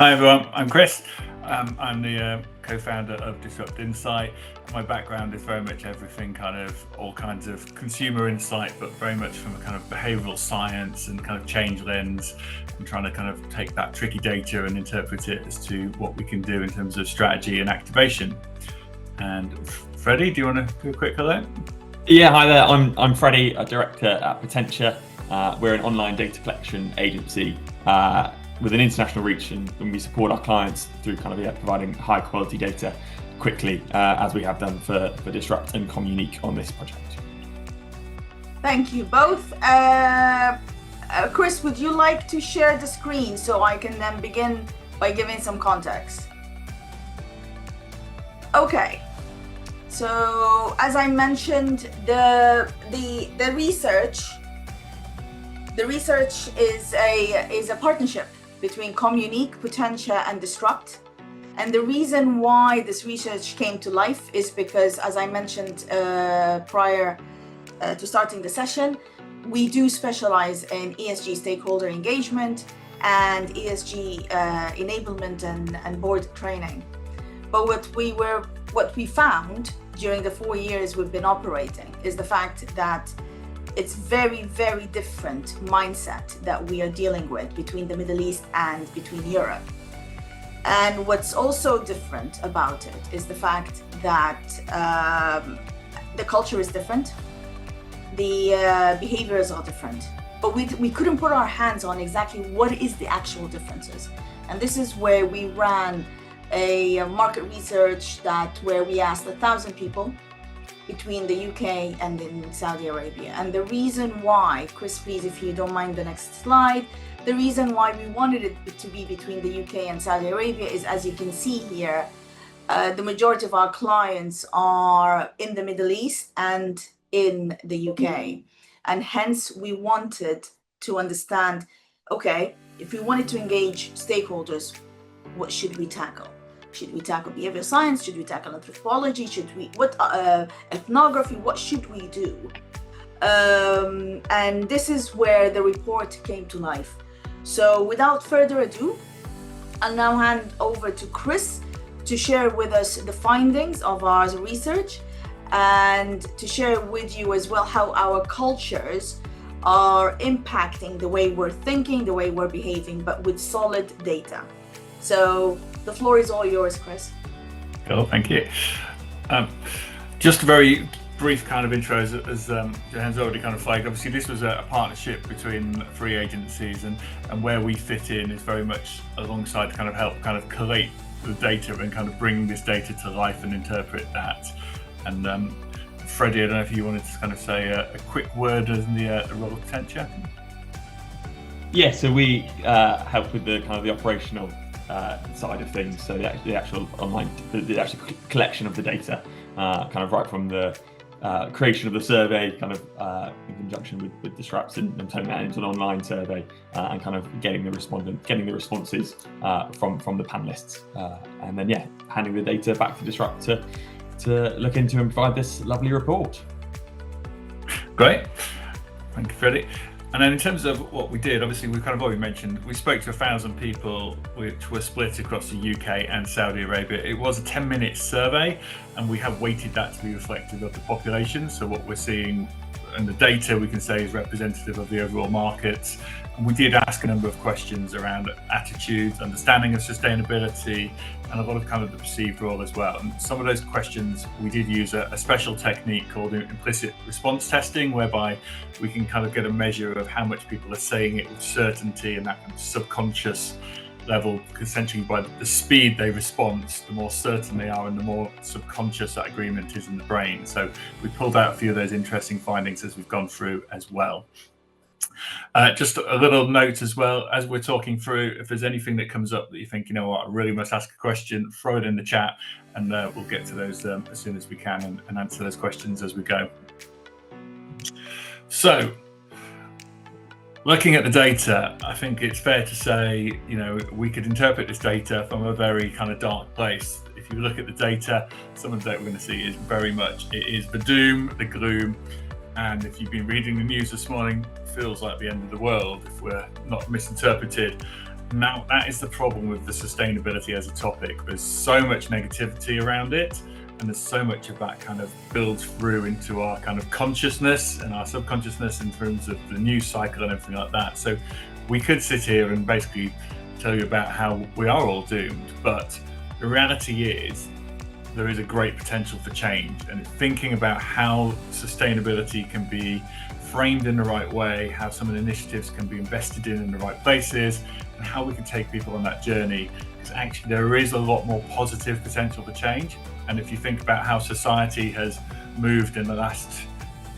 Hi everyone, I'm Chris. I'm the co-founder of Disrupt Insight. My background is very much everything, all kinds of consumer insight, but very much from a kind of behavioural science and kind of change lens. I'm trying to kind of take that tricky data and interpret it as to what we can do in terms of strategy and activation. And Freddie, do you want to do a quick hello? Yeah, hi there. I'm Freddie, a director at Potentia. We're an online data collection agency with an international reach, and we support our clients through providing high quality data quickly, as we have done for Disrupt and CommUnique on this project. Thank you both. Chris, would you like to share the screen so I can then begin by giving some context? Okay. So as I mentioned, the research is a partnership between CommUnique, Potentia, and Disrupt. And the reason why this research came to life is because, as I mentioned prior to starting the session, we do specialize in ESG stakeholder engagement and ESG enablement and board training. But what we found during the 4 years we've been operating is the fact that it's very, very different mindset that we are dealing with between the Middle East and between Europe. And what's also different about it is the fact that the culture is different, the behaviors are different, but we couldn't put our hands on exactly what is the actual differences. And this is where we ran a market research where we asked 1,000 people between the UK and in Saudi Arabia. And the reason why, Chris, please, if you don't mind the next slide, the reason why we wanted it to be between the UK and Saudi Arabia is, as you can see here, the majority of our clients are in the Middle East and in the UK. And hence we wanted to understand, okay, if we wanted to engage stakeholders, what should we tackle? Should we tackle behavioral science? Should we tackle anthropology? Ethnography? What should we do? And this is where the report came to life. So without further ado, I'll now hand over to Chris to share with us the findings of our research and to share with you as well how our cultures are impacting the way we're thinking, the way we're behaving, but with solid data. So the floor is all yours, Chris. Cool, thank you. Just a very brief kind of intro, as Johan's already kind of flagged. Obviously, this was a partnership between 3 agencies, and where we fit in is very much alongside to kind of help kind of collate the data and kind of bring this data to life and interpret that. And Freddie, I don't know if you wanted to kind of say a quick word on the role of Potentia. Yeah, so we help with the kind of the operational side of things, so the actual online, the actual collection of the data, kind of right from the creation of the survey, kind of in conjunction with Disrupt and turning that into an online survey, and kind of getting the responses from the panelists, and then handing the data back to Disrupt to look into and provide this lovely report. Great, thank you, Freddie. And then in terms of what we did, obviously we've kind of already mentioned, we spoke to 1,000 people, which were split across the UK and Saudi Arabia. It was a 10-minute survey, and we have weighted that to be reflective of the population. So what we're seeing and the data we can say is representative of the overall markets. And we did ask a number of questions around attitudes, understanding of sustainability, and a lot of kind of the perceived role as well. And some of those questions, we did use a special technique called implicit response testing, whereby we can kind of get a measure of how much people are saying it with certainty and that kind of subconscious level. Essentially, by the speed they respond, the more certain they are and the more subconscious that agreement is in the brain. So we pulled out a few of those interesting findings as we've gone through as well. Just a little note as well, as we're talking through, if there's anything that comes up that you think, you know what, I really must ask a question, throw it in the chat, and we'll get to those as soon as we can and answer those questions as we go. So, looking at the data, I think it's fair to say, you know, we could interpret this data from a very kind of dark place. If you look at the data, some of the data we're going to see is very much, it is the doom, the gloom, and if you've been reading the news this morning, it feels like the end of the world if we're not misinterpreted. Now, that is the problem with the sustainability as a topic. There's so much negativity around it, and there's so much of that kind of builds through into our kind of consciousness and our subconsciousness in terms of the news cycle and everything like that. So we could sit here and basically tell you about how we are all doomed, but the reality is there is a great potential for change, and thinking about how sustainability can be framed in the right way, how some of the initiatives can be invested in the right places, and how we can take people on that journey, because actually there is a lot more positive potential for change. And if you think about how society has moved in the last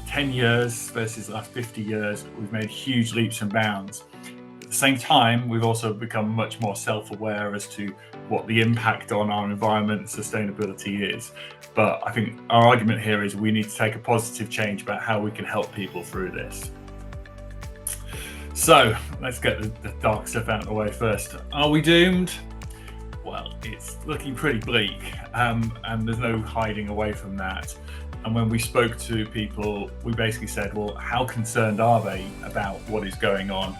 10 years versus the last 50 years, we've made huge leaps and bounds. At the same time, we've also become much more self-aware as to what the impact on our environment and sustainability is. But I think our argument here is we need to take a positive change about how we can help people through this. So let's get the dark stuff out of the way first. Are we doomed? Well, it's looking pretty bleak, and there's no hiding away from that. And when we spoke to people, we basically said, well, how concerned are they about what is going on?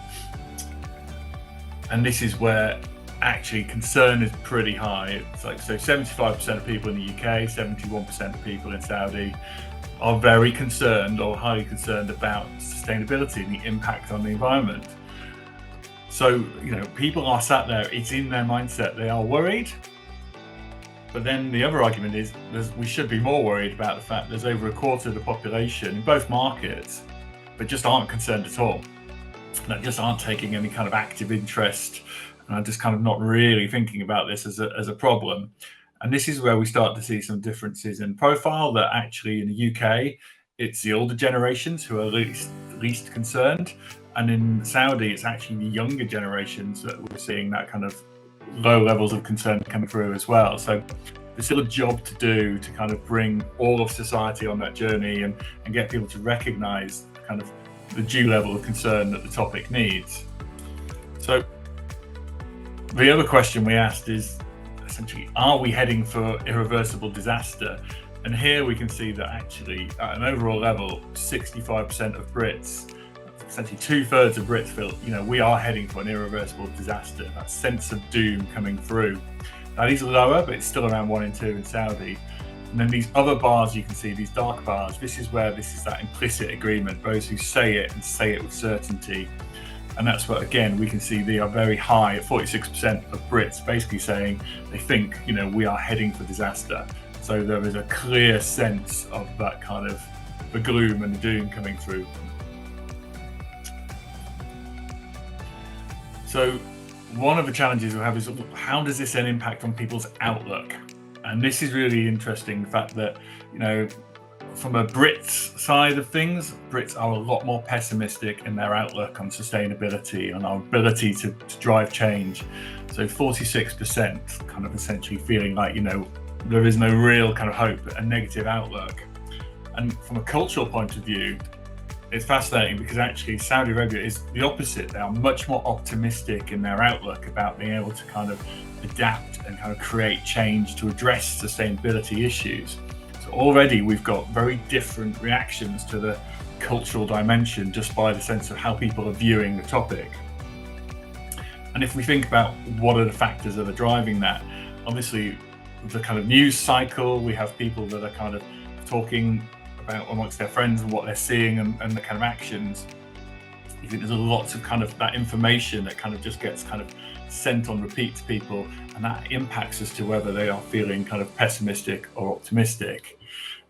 And this is where actually concern is pretty high. It's like, so 75% of people in the UK, 71% of people in Saudi are very concerned or highly concerned about sustainability and the impact on the environment. So, people are sat there, it's in their mindset, they are worried. But then the other argument is we should be more worried about the fact there's over a quarter of the population in both markets that just aren't concerned at all. That just aren't taking any kind of active interest and are just kind of not really thinking about this as a problem. And this is where we start to see some differences in profile, that actually in the UK, it's the older generations who are least concerned. And in Saudi, it's actually the younger generations that we're seeing that kind of low levels of concern coming through as well. So there's still a job to do to kind of bring all of society on that journey and get people to recognize kind of the due level of concern that the topic needs. So the other question we asked is essentially, are we heading for irreversible disaster? And here we can see that actually at an overall level, 65% of Brits, essentially 2/3 of Brits feel, we are heading for an irreversible disaster. That sense of doom coming through. That is lower, but it's still around 1 in 2 in Saudi. And then these other bars you can see, these dark bars, this is that implicit agreement, those who say it and say it with certainty. And that's what, again, we can see they are very high at 46% of Brits basically saying they think, we are heading for disaster. So there is a clear sense of that kind of the gloom and the doom coming through. So one of the challenges we have is, how does this then impact on people's outlook? And this is really interesting, the fact that, from a Brits side of things, Brits are a lot more pessimistic in their outlook on sustainability and our ability to drive change. So 46% kind of essentially feeling like, there is no real kind of hope, a negative outlook. And from a cultural point of view, it's fascinating because actually Saudi Arabia is the opposite. They are much more optimistic in their outlook about being able to kind of adapt and kind of create change to address sustainability issues. So already we've got very different reactions to the cultural dimension just by the sense of how people are viewing the topic. And if we think about what are the factors that are driving that, obviously the kind of news cycle, we have people that are kind of talking about amongst their friends and what they're seeing and the kind of actions. I think there's lots of kind of that information that kind of just gets kind of sent on repeat to people, and that impacts as to whether they are feeling kind of pessimistic or optimistic.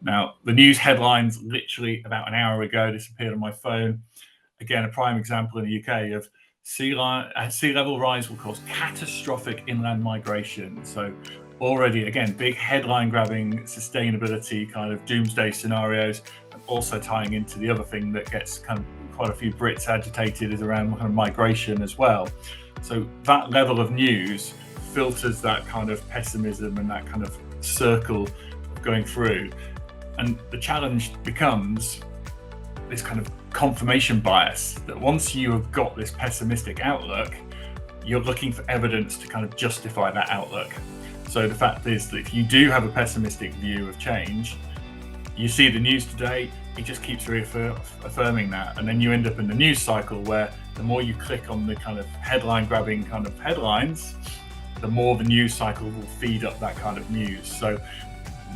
Now, the news headlines literally about an hour ago disappeared on my phone. Again, a prime example in the UK of sea level rise will cause catastrophic inland migration. So already, again, big headline grabbing sustainability kind of doomsday scenarios, and also tying into the other thing that gets kind of quite a few Brits agitated is around kind of migration as well. So that level of news filters that kind of pessimism and that kind of circle going through. And the challenge becomes this kind of confirmation bias, that once you have got this pessimistic outlook, you're looking for evidence to kind of justify that outlook. So the fact is that if you do have a pessimistic view of change, you see the news today, it just keeps reaffirming that. And then you end up in the news cycle where the more you click on the kind of headline grabbing kind of headlines, the more the news cycle will feed up that kind of news. So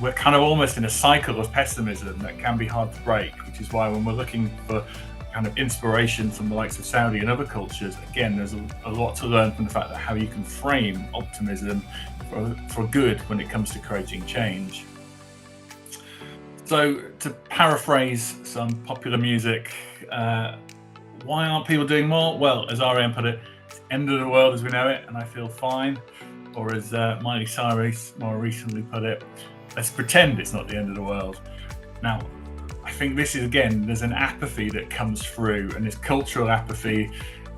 we're kind of almost in a cycle of pessimism that can be hard to break, which is why when we're looking for kind of inspiration from the likes of Saudi and other cultures, again, there's a lot to learn from the fact that how you can frame optimism for good when it comes to creating change. So to paraphrase some popular music, why aren't people doing more? Well, as R.E.M. put it, it's the end of the world as we know it and I feel fine. Or as Miley Cyrus more recently put it, let's pretend it's not the end of the world. Now, I think this is, again, there's an apathy that comes through, and this cultural apathy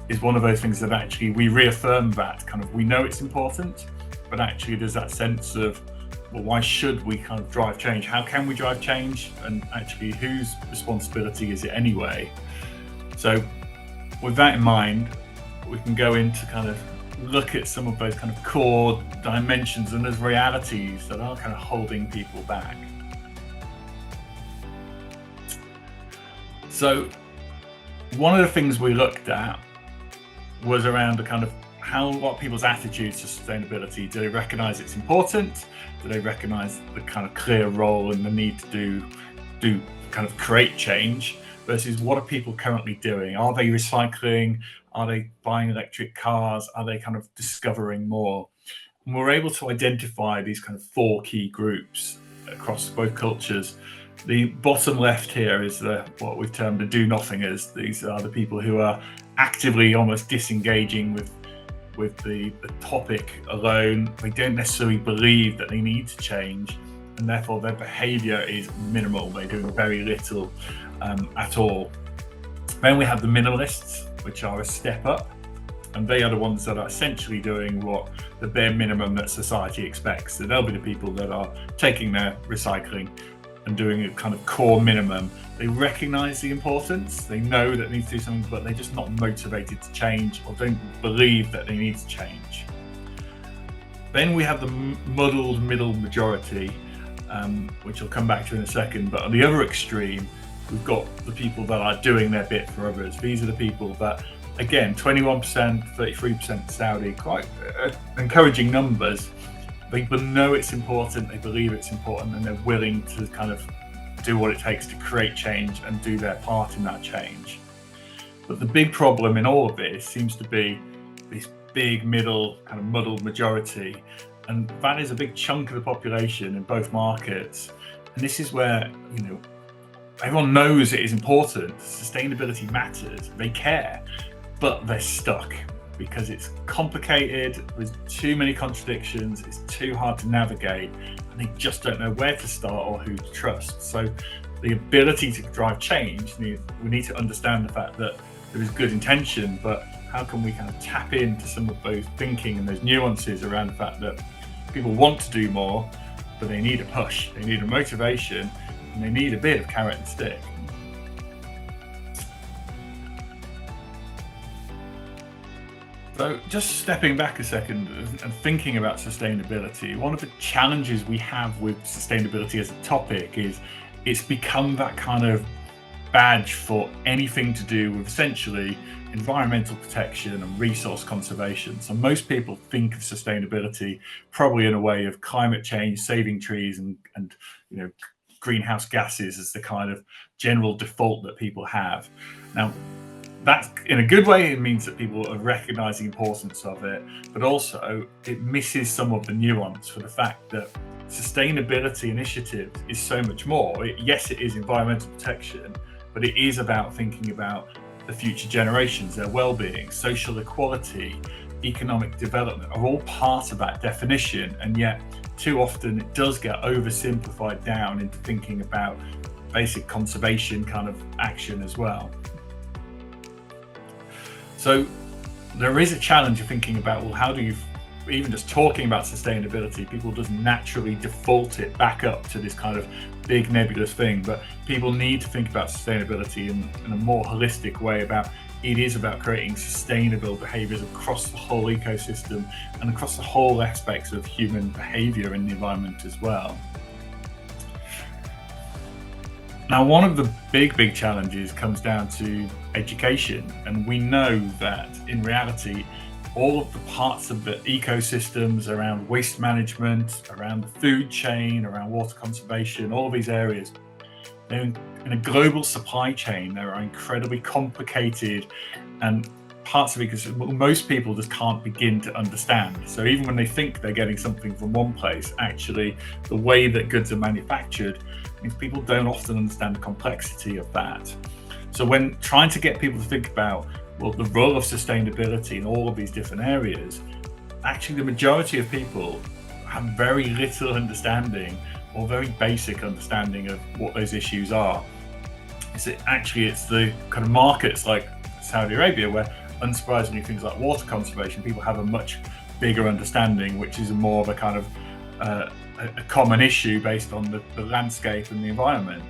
is one of those things that actually we reaffirm that kind of, we know it's important, but actually there's that sense of, well, why should we kind of drive change? How can we drive change? And actually, whose responsibility is it anyway? So with that in mind, we can go into kind of look at some of those kind of core dimensions and those realities that are kind of holding people back. So one of the things we looked at was around the kind of what people's attitudes to sustainability. Do they recognize it's important? Do they recognize the kind of clear role and the need to do kind of create change, versus what are people currently doing? Are they recycling? Are they buying electric cars? Are they kind of discovering more? And we're able to identify these kind of 4 key groups across both cultures. The bottom left here is what we've termed the do-nothingers. These are the people who are actively almost disengaging with the topic alone. They don't necessarily believe that they need to change, and therefore their behaviour is minimal. They're doing very little at all. Then we have the minimalists, which are a step up, and they are the ones that are essentially doing what the bare minimum that society expects. So they'll be the people that are taking their recycling and doing a kind of core minimum. They recognise the importance, they know that they need to do something, but they're just not motivated to change or don't believe that they need to change. Then we have the muddled middle majority, which I'll come back to in a second, but on the other extreme, we've got the people that are doing their bit for others. These are the people that, again, 21%, 33% Saudi, quite encouraging numbers. They know it's important, they believe it's important, and they're willing to kind of do what it takes to create change and do their part in that change. But the big problem in all of this seems to be this big middle kind of muddled majority, and that is a big chunk of the population in both markets. And this is where, you know, everyone knows it is important, sustainability matters, they care, but they're stuck because it's complicated, there's too many contradictions, it's too hard to navigate, and they just don't know where to start or who to trust. So the ability to drive change, we need to understand the fact that there is good intention, but how can we kind of tap into some of those thinking and those nuances around the fact that people want to do more, but they need a push, they need a motivation, and they need a bit of carrot and stick. So just stepping back a second and thinking about sustainability, one of the challenges we have with sustainability as a topic is it's become that kind of badge for anything to do with essentially environmental protection and resource conservation. So most people think of sustainability probably in a way of climate change, saving trees and you know, greenhouse gases as the kind of general default that people have. Now, that in a good way, it means that people are recognizing the importance of it, but also it misses some of the nuance for the fact that sustainability initiative is so much more. Yes, it is environmental protection, but it is about thinking about the future generations, their well-being, social equality, economic development are all part of that definition. And yet too often it does get oversimplified down into thinking about basic conservation kind of action as well. So there is a challenge of thinking about, well, how do you, even just talking about sustainability, people just naturally default it back up to this kind of big nebulous thing, but people need to think about sustainability in a more holistic way about it is about creating sustainable behaviours across the whole ecosystem and across the whole aspects of human behaviour in the environment as well. Now, one of the big challenges comes down to education, and we know that in reality, all of the parts of the ecosystems around waste management, around the food chain, around water conservation, all of these areas, they're in a global supply chain. They're incredibly complicated, and parts of it because most people just can't begin to understand. So even when they think they're getting something from one place, actually the way that goods are manufactured means people don't often understand the complexity of that. So when trying to get people to think about, well, the role of sustainability in all of these different areas, actually the majority of people have very little understanding or very basic understanding of what those issues are. It's the kind of markets like Saudi Arabia where, unsurprisingly, things like water conservation, people have a much bigger understanding, which is more of a kind of a common issue based on the landscape and the environment.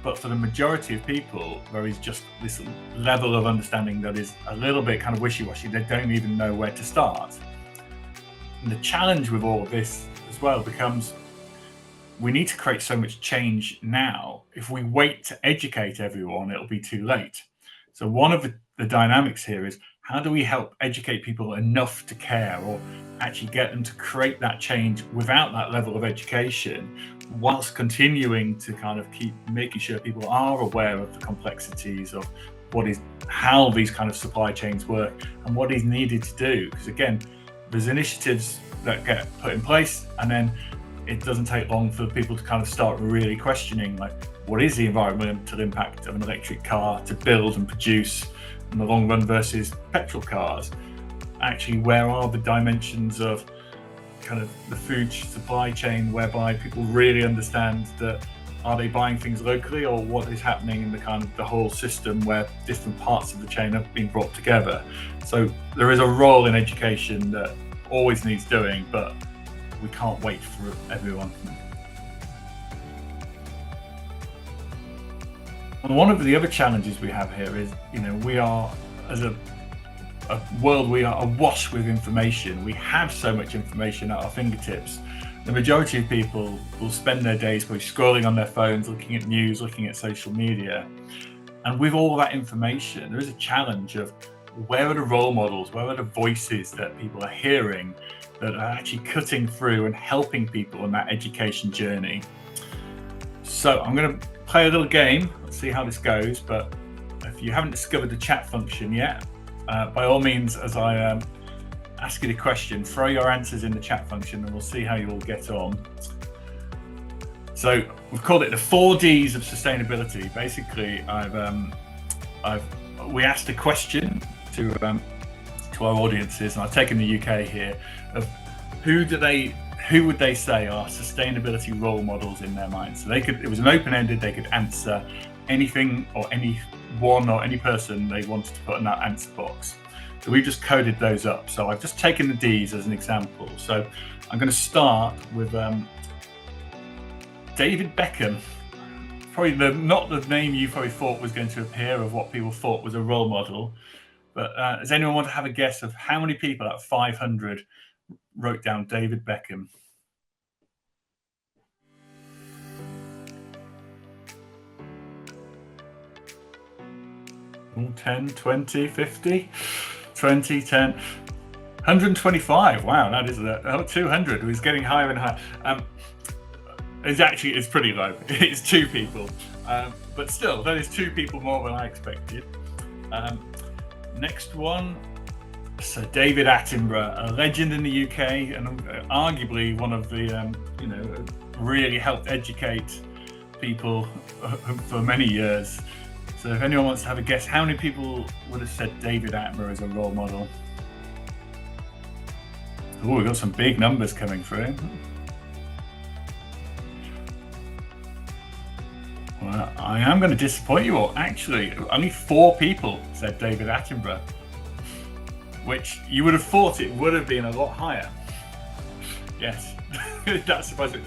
But for the majority of people, there is just this level of understanding that is a little bit kind of wishy-washy. They don't even know where to start. And the challenge with all of this as well becomes, we need to create so much change now. If we wait to educate everyone, it'll be too late. So one of the dynamics here is, how do we help educate people enough to care, or actually get them to create that change without that level of education, whilst continuing to kind of keep making sure people are aware of the complexities of how these kind of supply chains work and what is needed to do. Because again, there's initiatives that get put in place, and then it doesn't take long for people to kind of start really questioning, like, what is the environmental impact of an electric car to build and produce in the long run versus petrol cars? Actually, where are the dimensions of kind of the food supply chain whereby people really understand that, are they buying things locally, or what is happening in the kind of the whole system where different parts of the chain have been brought together? So there is a role in education that always needs doing, but we can't wait for everyone. And one of the other challenges we have here is, we are, as a world, we are awash with information. We have so much information at our fingertips. The majority of people will spend their days probably scrolling on their phones, looking at news, looking at social media. And with all that information, there is a challenge of, where are the role models, where are the voices that people are hearing that are actually cutting through and helping people on that education journey? So I'm going to play a little game. Let's see how this goes. But if you haven't discovered the chat function yet, by all means, as I ask you the question, throw your answers in the chat function and we'll see how you all get on. So we've called it the 4Ds of sustainability. Basically, we asked a question to our audiences, and I've taken the UK here, of who would they say are sustainability role models in their minds. So it was an open-ended, they could answer anything or anyone or any person they wanted to put in that answer box. So we just coded those up. So I've just taken the Ds as an example. So I'm going to start with David Beckham. Probably not the name you probably thought was going to appear of what people thought was a role model. But does anyone want to have a guess of how many people at 500 wrote down David Beckham? 10, 20, 50, 20, 10, 125. Wow, that is 200. It's getting higher and higher. It's pretty low. It's 2 people. But still, that is 2 people more than I expected. Next one, so David Attenborough, a legend in the UK and arguably one of the, really helped educate people for many years. So if anyone wants to have a guess, how many people would have said David Attenborough as a role model? Oh, we've got some big numbers coming through. Well, I am going to disappoint you all. Actually, only 4 people said David Attenborough, which you would have thought it would have been a lot higher. Yes, that's surprising.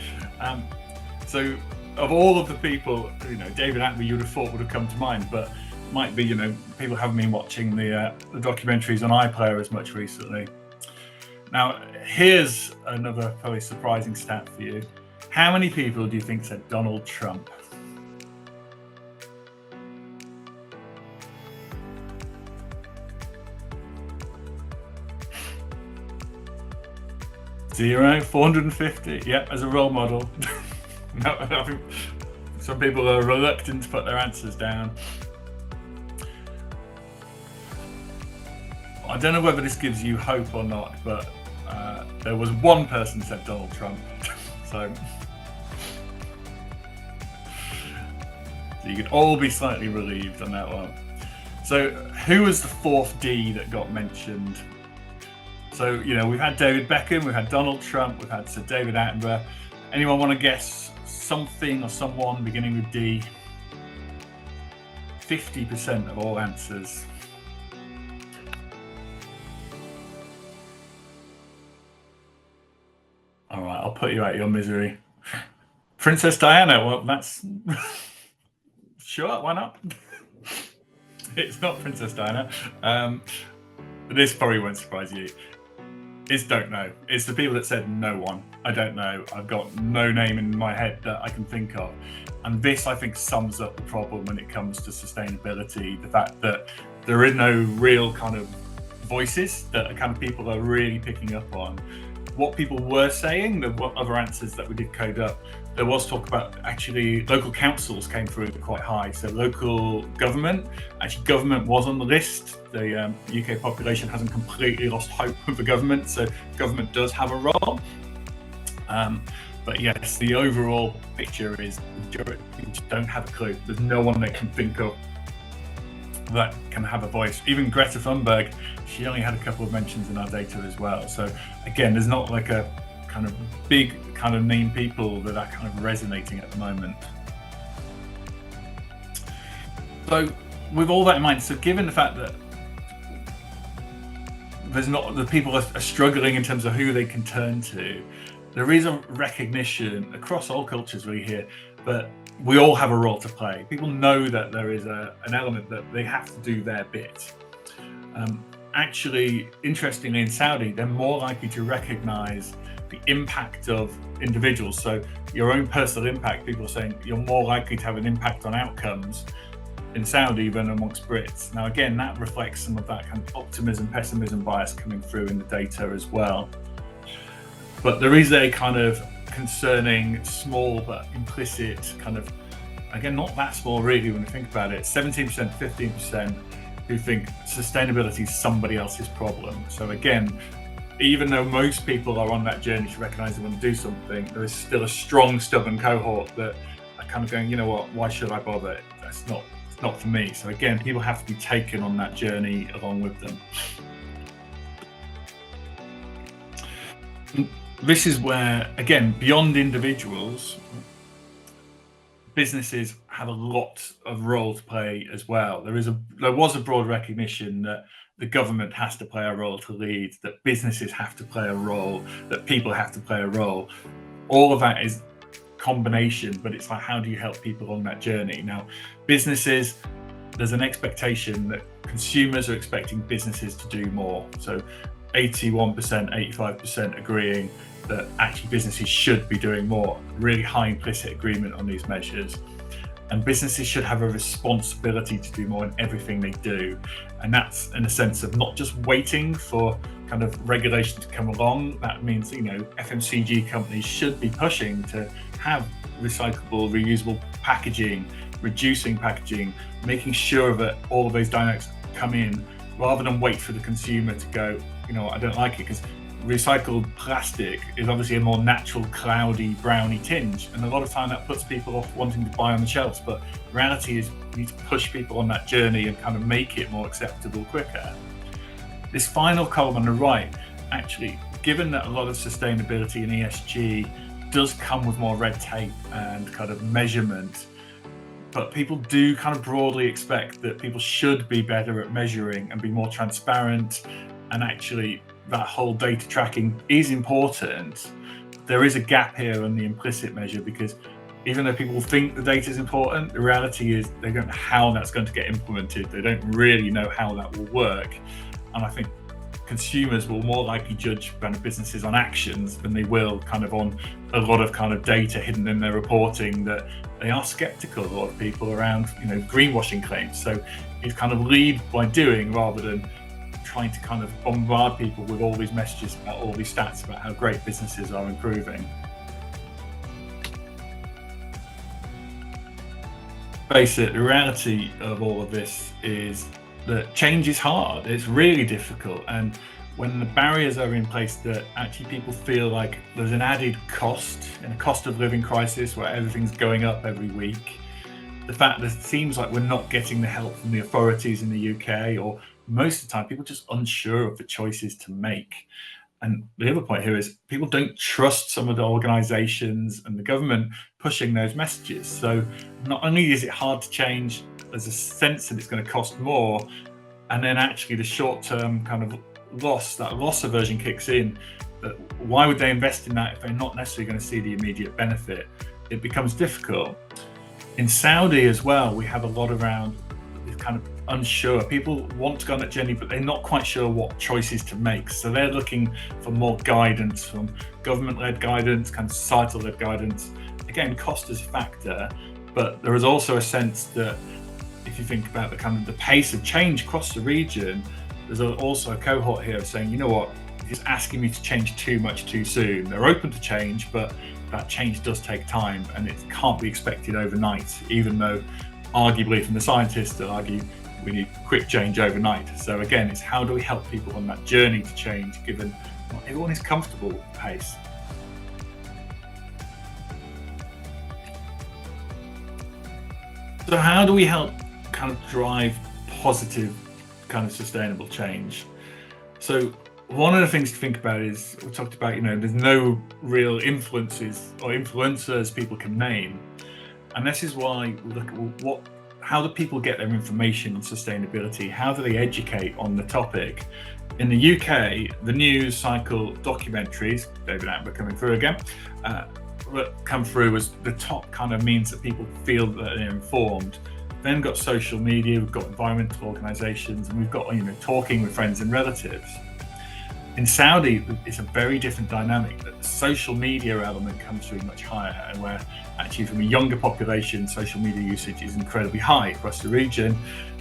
So of all of the people, David Attenborough you would have thought would have come to mind, but might be, people haven't been watching the documentaries on iPlayer as much recently. Now, here's another probably surprising stat for you. How many people do you think said Donald Trump? 0, 450. Yeah, as a role model. No, I think some people are reluctant to put their answers down. I don't know whether this gives you hope or not, but there was one person said Donald Trump. So you could all be slightly relieved on that one. So who was the fourth D that got mentioned? So, you know, we've had David Beckham, we've had Donald Trump, we've had Sir David Attenborough. Anyone want to guess something or someone beginning with D? 50% of all answers. All right, I'll put you out of your misery. Princess Diana, well, that's... Sure, why not? It's not Princess Diana. This probably won't surprise you. It's don't know. It's the people that said no one. I don't know. I've got no name in my head that I can think of. And this, I think, sums up the problem when it comes to sustainability. The fact that there are no real kind of voices that kind of people are really picking up on. What people were saying, the other answers that we did code up, there was talk about actually local councils came through quite high. So local government, actually government was on the list. The UK population hasn't completely lost hope with the government. So government does have a role. But yes, the overall picture is we just don't have a clue. There's no one that can think of that can have a voice. Even Greta Thunberg, she only had a couple of mentions in our data as well. So again, there's not like a kind of big kind of name people that are kind of resonating at the moment. So with all that in mind, so given the fact that there's not, the people are struggling in terms of who they can turn to, there is a recognition across all cultures really here that we all have a role to play. People know that there is an element that they have to do their bit. Actually, interestingly, in Saudi, they're more likely to recognize the impact of individuals. So your own personal impact, people are saying you're more likely to have an impact on outcomes in Saudi than amongst Brits. Now, again, that reflects some of that kind of optimism, pessimism bias coming through in the data as well. But there is a kind of concerning, small but implicit kind of, again, not that small really when you think about it, 17%, 15% who think sustainability is somebody else's problem. So again, even though most people are on that journey to recognize they want to do something, there is still a strong, stubborn cohort that are kind of going, you know what, why should I bother? It's not for me. So again, people have to be taken on that journey along with them. This is where, again, beyond individuals, businesses have a lot of role to play as well. There was a broad recognition that the government has to play a role to lead, that businesses have to play a role, that people have to play a role. All of that is combination, but it's like, how do you help people on that journey? Now, businesses, there's an expectation that consumers are expecting businesses to do more. So 81%, 85% agreeing that actually businesses should be doing more. Really high implicit agreement on these measures. And businesses should have a responsibility to do more in everything they do. And that's in a sense of not just waiting for kind of regulation to come along. That means, you know, FMCG companies should be pushing to have recyclable, reusable packaging, reducing packaging, making sure that all of those dynamics come in rather than wait for the consumer to go, you know, I don't like it, because recycled plastic is obviously a more natural, cloudy, browny tinge, and a lot of time that puts people off wanting to buy on the shelves. But the reality is you need to push people on that journey and kind of make it more acceptable quicker. This final column on the right, actually, given that a lot of sustainability and ESG does come with more red tape and kind of measurement, but people do kind of broadly expect that people should be better at measuring and be more transparent, and actually that whole data tracking is important. There is a gap here on the implicit measure, because even though people think the data is important, the reality is they don't know how that's going to get implemented. They don't really know how that will work. And I think consumers will more likely judge kind of businesses on actions than they will kind of on a lot of kind of data hidden in their reporting, that they are skeptical, a lot of people, around, you know, greenwashing claims. So it's kind of lead by doing rather than trying to kind of bombard people with all these messages about all these stats about how great businesses are improving. Face it, the reality of all of this is that change is hard. It's really difficult, and when the barriers are in place that actually people feel like there's an added cost in a cost of living crisis where everything's going up every week, the fact that it seems like we're not getting the help from the authorities in the UK, or most of the time people are just unsure of the choices to make. And the other point here is people don't trust some of the organisations and the government pushing those messages. So not only is it hard to change, there's a sense that it's going to cost more, and then actually the short-term kind of loss aversion kicks in. But why would they invest in that if they're not necessarily going to see the immediate benefit? It becomes difficult. In Saudi as well, we have a lot around this kind of unsure. People want to go on that journey, but they're not quite sure what choices to make. So they're looking for more guidance from government-led guidance, kind of societal-led guidance. Again, cost is a factor, but there is also a sense that if you think about the kind of the pace of change across the region, there's also a cohort here of saying, you know what, it's asking me to change too much too soon. They're open to change, but that change does take time and it can't be expected overnight, even though arguably from the scientists they'll argue we need quick change overnight. So again, it's how do we help people on that journey to change, given not everyone is comfortable with the pace. So how do we help kind of drive positive kind of sustainable change? So one of the things to think about is, we talked about, there's no real influences or influencers people can name. And this is why we look at how do people get their information on sustainability? How do they educate on the topic? In the UK, the news cycle documentaries, David Attenborough coming through again, come through as the top kind of means that people feel that they're informed. Then got social media, we've got environmental organisations, and we've got talking with friends and relatives. In Saudi, it's a very different dynamic. That the social media element comes through much higher, and where actually from a younger population, social media usage is incredibly high across the region.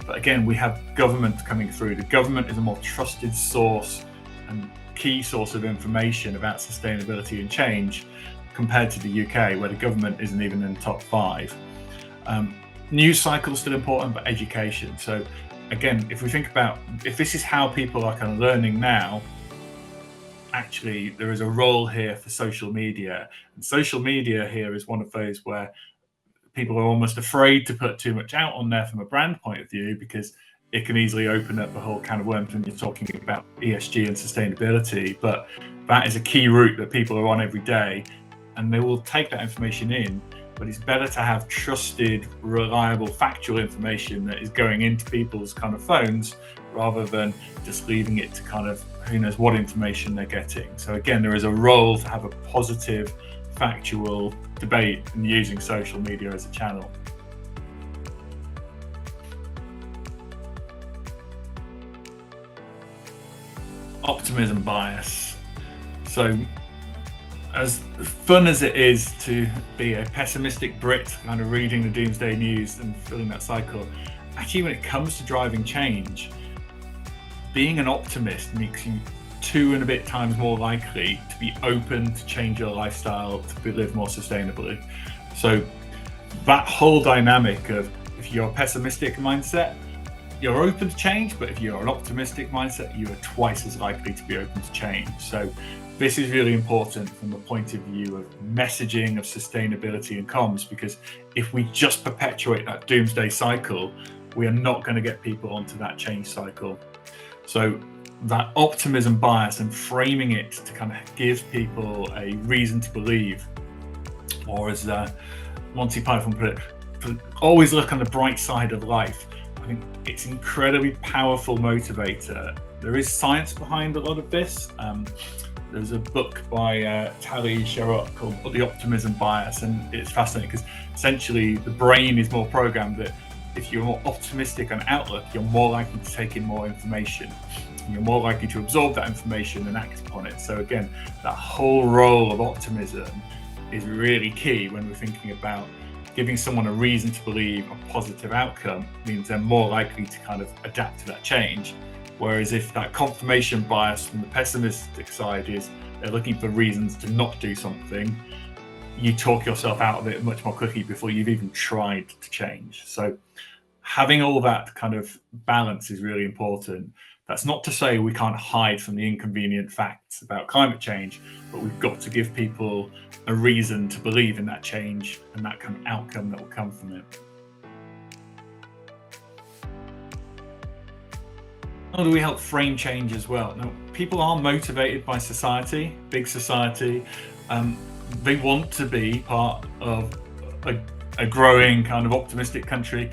But again, we have government coming through. The government is a more trusted source and key source of information about sustainability and change compared to the UK, where the government isn't even in the top 5. News cycle is still important, but education. So again, if we think about, if this is how people are kind of learning now, actually there is a role here for social media. And social media here is one of those where people are almost afraid to put too much out on there from a brand point of view, because it can easily open up a whole can of worms when you're talking about ESG and sustainability. But that is a key route that people are on every day, and they will take that information in. But it's better to have trusted, reliable, factual information that is going into people's kind of phones, rather than just leaving it to kind of who knows what information they're getting. So again, there is a role to have a positive, factual debate and using social media as a channel. Optimism bias. So as fun as it is to be a pessimistic Brit kind of reading the doomsday news and filling that cycle, actually when it comes to driving change, being an optimist makes you 2 and a bit times more likely to be open to change your lifestyle to live more sustainably. So that whole dynamic of, if you're a pessimistic mindset, you're open to change, but if you're an optimistic mindset, you are twice as likely to be open to change. So this is really important from the point of view of messaging, of sustainability and comms, because if we just perpetuate that doomsday cycle, we are not going to get people onto that change cycle. So that optimism bias and framing it to kind of give people a reason to believe, or as Monty Python put it, always look on the bright side of life. I think it's incredibly powerful motivator. There is science behind a lot of this. There's a book by Tali Sharot called The Optimism Bias, and it's fascinating because essentially the brain is more programmed that if you're more optimistic on outlook, you're more likely to take in more information. You're more likely to absorb that information and act upon it. So again, that whole role of optimism is really key when we're thinking about giving someone a reason to believe a positive outcome. Means they're more likely to kind of adapt to that change. Whereas if that confirmation bias from the pessimistic side is they're looking for reasons to not do something, you talk yourself out of it much more quickly before you've even tried to change. So having all that kind of balance is really important. That's not to say we can't hide from the inconvenient facts about climate change, but we've got to give people a reason to believe in that change and that kind of outcome that will come from it. How do we help frame change as well? Now, people are motivated by society, big society. They want to be part of a growing kind of optimistic country.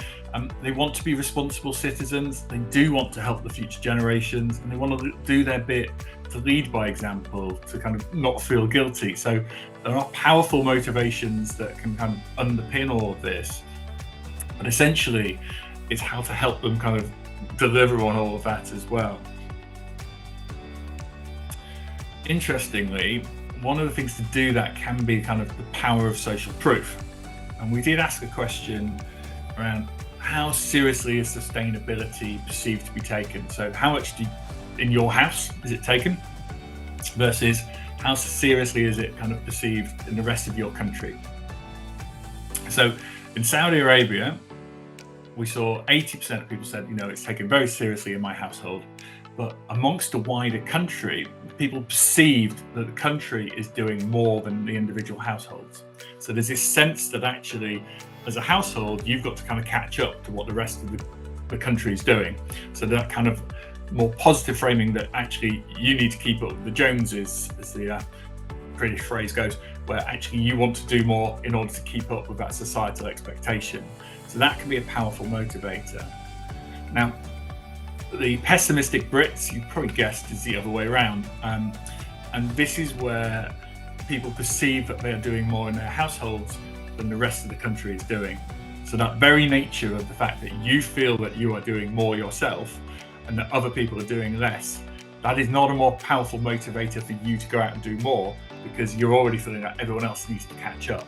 They want to be responsible citizens. They do want to help the future generations, and they want to do their bit to lead by example, to kind of not feel guilty. So there are powerful motivations that can kind of underpin all of this. But essentially, it's how to help them kind of deliver on all of that as well. Interestingly, one of the things to do that can be kind of the power of social proof. And we did ask a question around how seriously is sustainability perceived to be taken? So how much in your house is it taken versus how seriously is it kind of perceived in the rest of your country? So in Saudi Arabia, we saw 80% of people said, it's taken very seriously in my household. But amongst the wider country, people perceived that the country is doing more than the individual households. So there's this sense that actually, as a household, you've got to kind of catch up to what the rest of the country is doing. So that kind of more positive framing that actually you need to keep up with the Joneses, as the British phrase goes, where actually you want to do more in order to keep up with that societal expectation. So that can be a powerful motivator. Now, the pessimistic Brits, you probably guessed, is the other way around. And this is where people perceive that they are doing more in their households than the rest of the country is doing. So that very nature of the fact that you feel that you are doing more yourself and that other people are doing less, that is not a more powerful motivator for you to go out and do more, because you're already feeling that everyone else needs to catch up.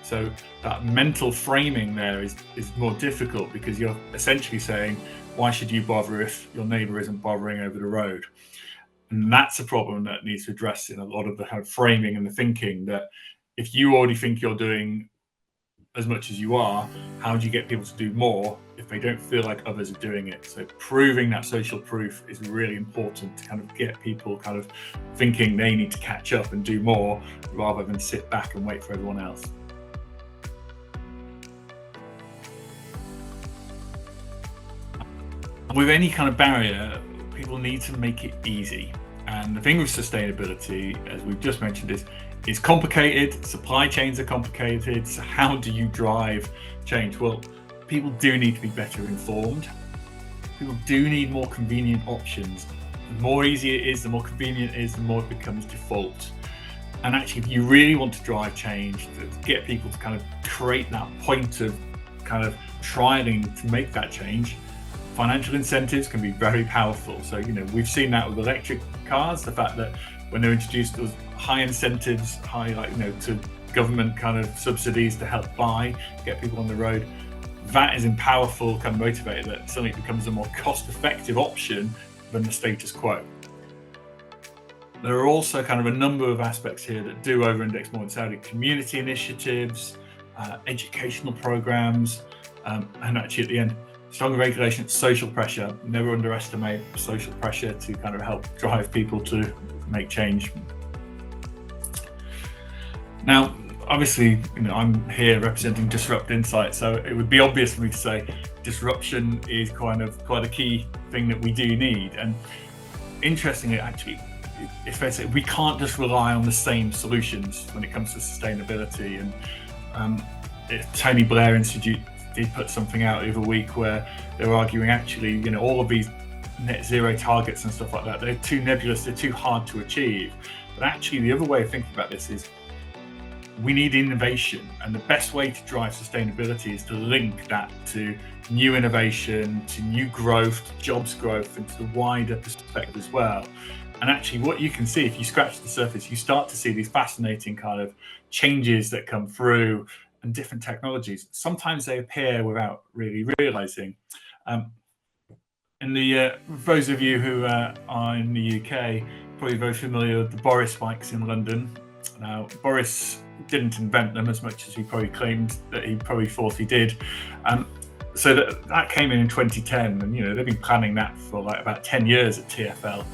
So that mental framing there is more difficult, because you're essentially saying, why should you bother if your neighbour isn't bothering over the road? And that's a problem that needs to address in a lot of the kind of framing and the thinking, that if you already think you're doing as much as you are, how do you get people to do more if they don't feel like others are doing it? So proving that social proof is really important to kind of get people kind of thinking they need to catch up and do more, rather than sit back and wait for everyone else. With any kind of barrier, people need to make it easy. And the thing with sustainability, as we've just mentioned, is complicated. Supply chains are complicated. So how do you drive change? Well, people do need to be better informed. People do need more convenient options. The more easy it is, the more convenient it is, the more it becomes default. And actually, if you really want to drive change, to get people to kind of create that point of kind of trialing to make that change, financial incentives can be very powerful. So, we've seen that with electric cars, the fact that when they're introduced, those high incentives, to government kind of subsidies to help get people on the road, that is a powerful kind of motivator that suddenly becomes a more cost-effective option than the status quo. There are also kind of a number of aspects here that do over-index more in Saudi: community initiatives, educational programs, and actually at the end, stronger regulation, social pressure. Never underestimate social pressure to kind of help drive people to make change. Now, obviously, I'm here representing Disrupt Insight, so it would be obvious for me to say disruption is quite a key thing that we do need. And interestingly, actually, it's fair to say we can't just rely on the same solutions when it comes to sustainability. And Tony Blair Institute did put something out the other week where they're arguing actually, all of these net zero targets and stuff like that, they're too nebulous, they're too hard to achieve. But actually, the other way of thinking about this is we need innovation, and the best way to drive sustainability is to link that to new innovation, to new growth, to jobs growth, and to the wider perspective as well. And actually, what you can see, if you scratch the surface, you start to see these fascinating kind of changes that come through, and different technologies. Sometimes they appear without really realizing. in the for those of you who are in the UK, probably very familiar with the Boris bikes in London. Now, Boris didn't invent them as much as he probably claimed that he probably thought he did. So that came in 2010, and they've been planning that for like about 10 years at TfL.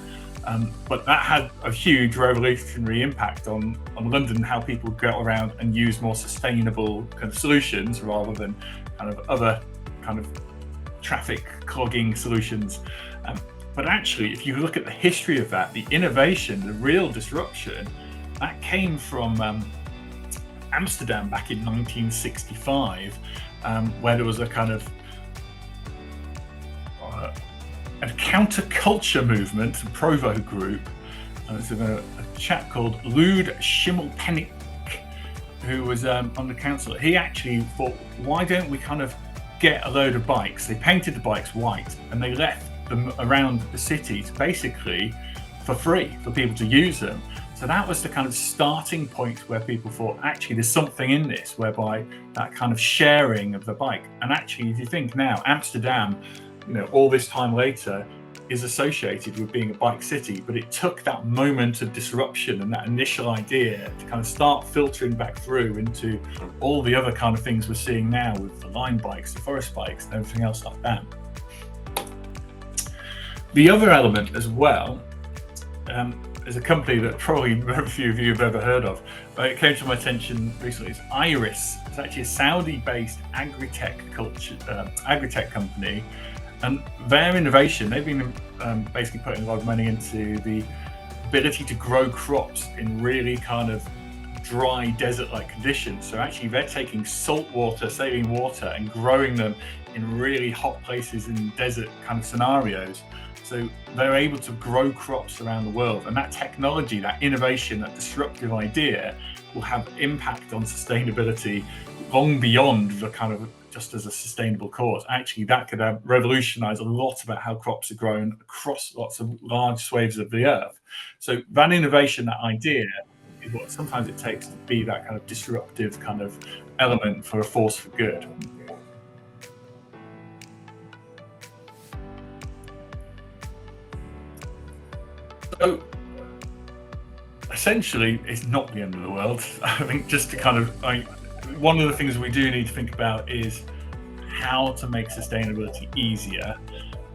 But that had a huge revolutionary impact on London, how people go around and use more sustainable kind of solutions rather than kind of other kind of traffic clogging solutions. But actually, if you look at the history of that, the innovation, the real disruption, that came from Amsterdam back in 1965, where there was a kind of a counterculture movement, a Provo group. There's a chap called Lud Schimmelpenninck, who was on the council. He actually thought, why don't we kind of get a load of bikes? They painted the bikes white and they left them around the cities basically for free for people to use them. So that was the kind of starting point where people thought, actually, there's something in this, whereby that kind of sharing of the bike. And actually, if you think now, Amsterdam, all this time later, is associated with being a bike city, but it took that moment of disruption and that initial idea to kind of start filtering back through into all the other kind of things we're seeing now with the line bikes, the forest bikes, and everything else like that. The other element as well, is a company that probably very few of you have ever heard of, but it came to my attention recently. It's Iris. It's actually a Saudi-based agri-tech company, and their innovation, they've been basically putting a lot of money into the ability to grow crops in really kind of dry desert-like conditions. So actually they're taking salt water, saline water, and growing them in really hot places in desert kind of scenarios. So they're able to grow crops around the world, and that technology, that innovation, that disruptive idea will have impact on sustainability long beyond the kind of just as a sustainable cause. Actually, that could revolutionize a lot about how crops are grown across lots of large swathes of the earth. So that innovation, that idea, is what sometimes it takes to be that kind of disruptive kind of element for a force for good. So essentially, it's not the end of the world. I think just to kind of, one of the things we do need to think about is how to make sustainability easier,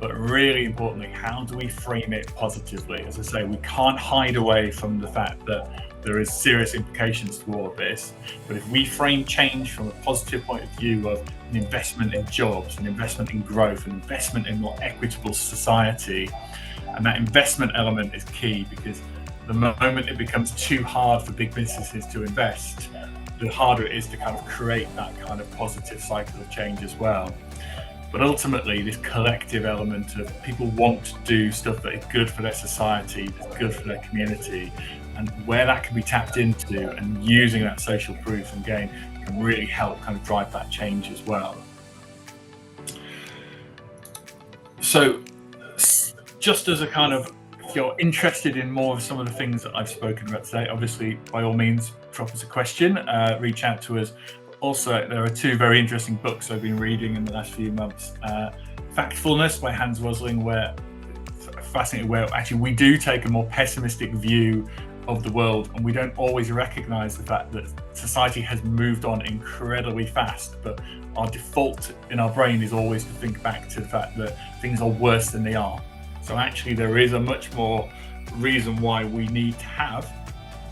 but really importantly, how do we frame it positively? As I say, we can't hide away from the fact that there is serious implications to all of this, but if we frame change from a positive point of view of an investment in jobs, an investment in growth, an investment in more equitable society, and that investment element is key, because the moment it becomes too hard for big businesses to invest, the harder it is to kind of create that kind of positive cycle of change as well. But ultimately, this collective element of people want to do stuff that is good for their society, that's good for their community, and where that can be tapped into and using that social proof and gain can really help kind of drive that change as well. So just as a kind of, if you're interested in more of some of the things that I've spoken about today, obviously, by all means, drop us a question, reach out to us. Also, there are two very interesting books I've been reading in the last few months. Factfulness by Hans Rosling, where fascinating, where actually we do take a more pessimistic view of the world, and we don't always recognize the fact that society has moved on incredibly fast, but our default in our brain is always to think back to the fact that things are worse than they are. So actually there is a much more reason why we need to have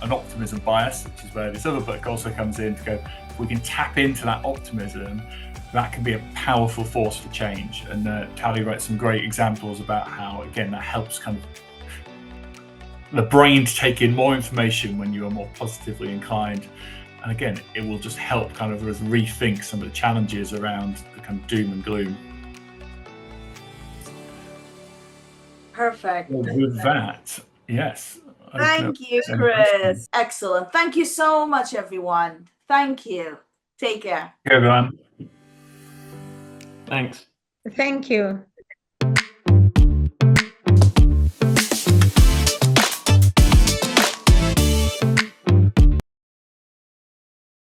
an optimism bias, which is where this other book also comes in, to go, if we can tap into that optimism, that can be a powerful force for change. And Tally writes some great examples about how, again, that helps kind of the brain to take in more information when you are more positively inclined. And again, it will just help kind of rethink some of the challenges around the kind of doom and gloom. Perfect. Well, with that, yes. Thank you, Chris. Excellent. Thank you so much, everyone. Thank you. Take care. Okay, everyone. Thanks. Thank you.